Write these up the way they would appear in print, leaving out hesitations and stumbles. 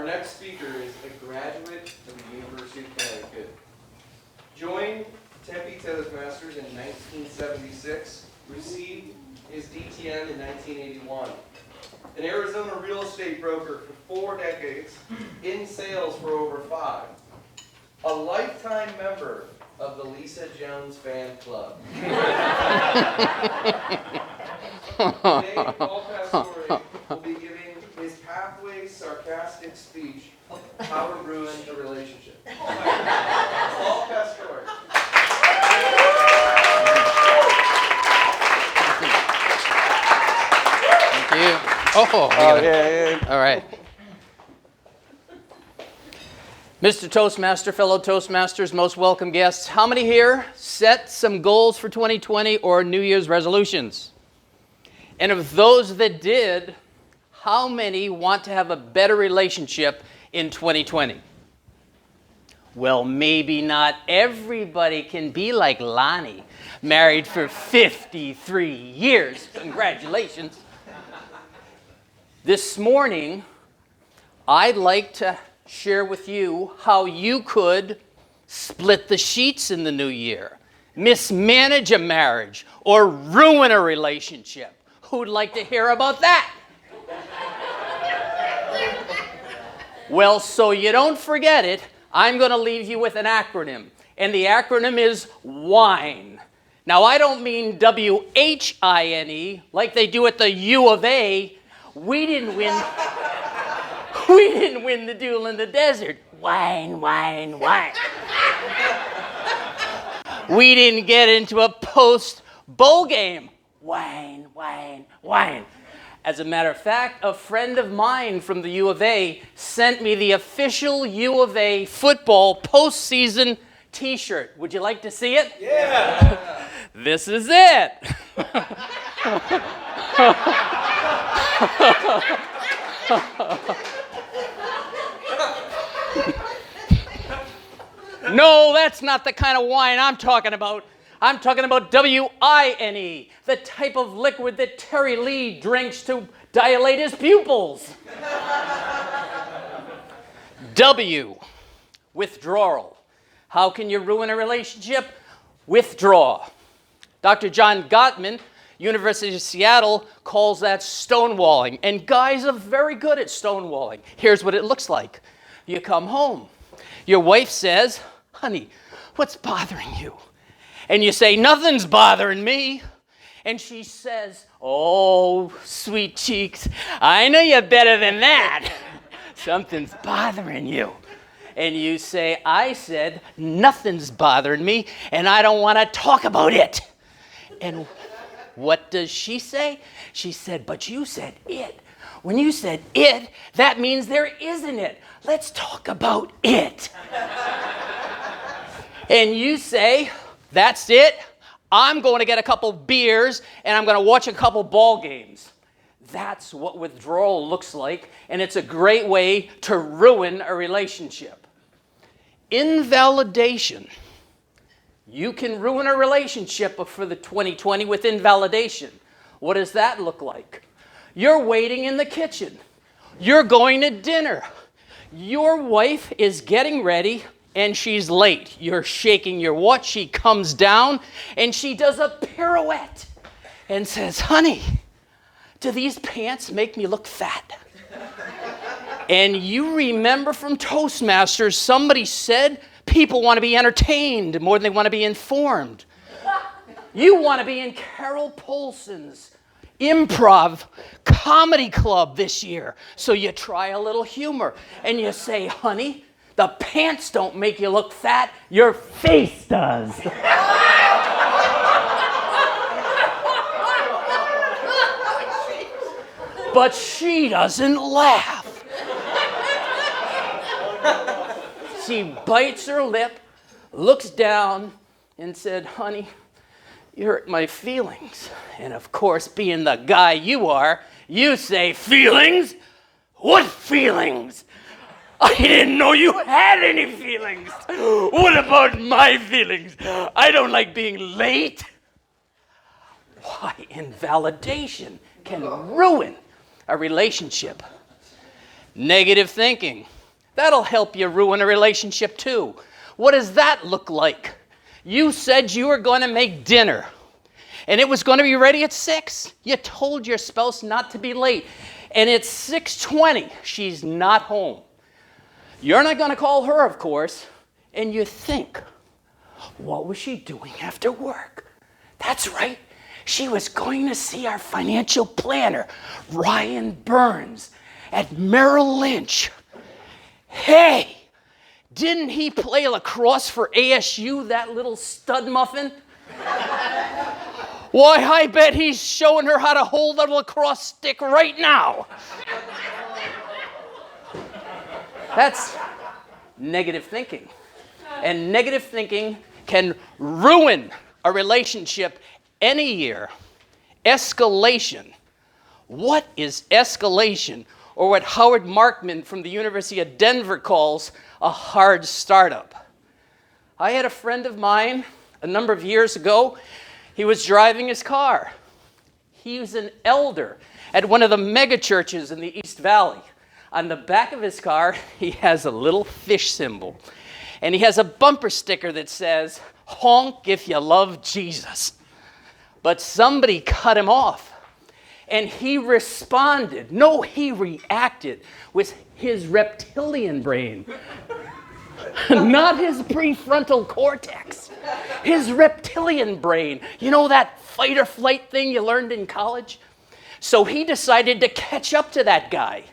Our next speaker is a graduate of the University of Connecticut. Joined Tempe Toastmasters in 1976, received his DTN in 1981. An Arizona real estate broker for 4 decades, in sales for over 5. A lifetime member of the Lisa Jones fan club. Today, Paul Pastore will be giving his halfway sarcastic speech, How to Ruin a Relationship. Paul Pastore. Thank you. Yeah. All right. Mr. Toastmaster, fellow Toastmasters, most welcome guests. How many here set some goals for 2020 or New Year's resolutions? And of those that did, how many want to have a better relationship in 2020? Well, maybe not everybody can be like Lonnie, married for 53 years. Congratulations. This morning, I'd like to share with you how you could split the sheets in the new year, mismanage a marriage, or ruin a relationship. Who'd like to hear about that? Well, so you don't forget it, I'm going to leave you with an acronym. And the acronym is W.I.N.E. Now, I don't mean W.H.I.N.E. like they do at the U of A. We didn't win the duel in the desert. Wine, wine, wine. We didn't get into a post-bowl game. Wine, wine, wine. As a matter of fact, a friend of mine from the U of A sent me the official U of A football postseason t-shirt. Would you like to see it? Yeah! This is it. No, that's not the kind of wine I'm talking about. I'm talking about W.I.N.E, the type of liquid that Terry Lee drinks to dilate his pupils. W, withdrawal. How can you ruin a relationship? Withdraw. Dr. John Gottman, University of Seattle, calls that stonewalling. And guys are very good at stonewalling. Here's what it looks like. You come home. Your wife says, honey, what's bothering you? And you say, nothing's bothering me. And she says, oh, sweet cheeks, I know you're better than that. Something's bothering you. And you say, I said, nothing's bothering me, and I don't want to talk about it. And what does she say? She said, but you said it. When you said it, that means there isn't it. Let's talk about it. And you say, that's it. I'm going to get a couple beers and I'm going to watch a couple ball games. That's what withdrawal looks like, and it's a great way to ruin a relationship. Invalidation. You can ruin a relationship for the 2020 with invalidation. What does that look like? You're waiting in the kitchen. You're going to dinner. Your wife is getting ready and she's late. You're shaking your watch. She comes down and she does a pirouette and says, honey, do these pants make me look fat? And you remember from Toastmasters, somebody said people want to be entertained more than they want to be informed. You want to be in Carol Polson's improv comedy club this year. So you try a little humor and you say, honey, the pants don't make you look fat, your face does. But she doesn't laugh. She bites her lip, looks down, and said, honey, you hurt my feelings. And of course, being the guy you are, you say, feelings? What feelings? I didn't know you had any feelings. What about my feelings? I don't like being late. Why, invalidation can ruin a relationship. Negative thinking. That'll help you ruin a relationship too. What does that look like? You said you were going to make dinner, and it was going to be ready at 6. You told your spouse not to be late, and it's 6:20. She's not home. You're not going to call her, of course, and you think, what was she doing after work? That's right. She was going to see our financial planner, Ryan Burns, at Merrill Lynch. Hey, didn't he play lacrosse for ASU, that little stud muffin? Why, I bet he's showing her how to hold a lacrosse stick right now. That's negative thinking. And negative thinking can ruin a relationship any year. Escalation. What is escalation? Or what Howard Markman from the University of Denver calls a hard startup. I had a friend of mine a number of years ago. He was driving his car. He was an elder at one of the mega churches in the East Valley. On the back of his car, he has a little fish symbol. And he has a bumper sticker that says, "Honk if you love Jesus." But somebody cut him off. And he responded. No, he reacted with his reptilian brain. Not his prefrontal cortex. His reptilian brain. You know that fight or flight thing you learned in college? So he decided to catch up to that guy.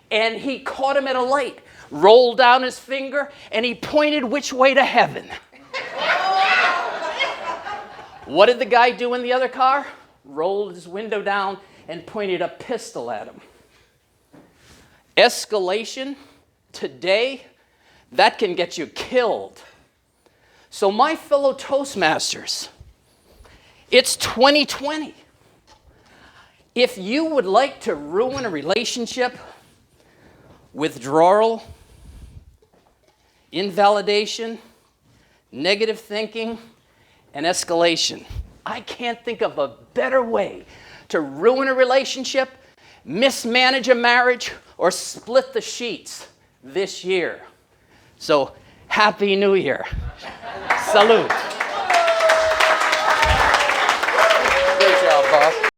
And he caught him at a light, rolled down his finger, and he pointed which way to heaven. What did the guy do in the other car? Rolled his window down and pointed a pistol at him. Escalation, today, that can get you killed. So my fellow Toastmasters, it's 2020. If you would like to ruin a relationship, withdrawal, invalidation, negative thinking, and escalation, I can't think of a better way to ruin a relationship, mismanage a marriage, or split the sheets this year. So, Happy New Year. Salute.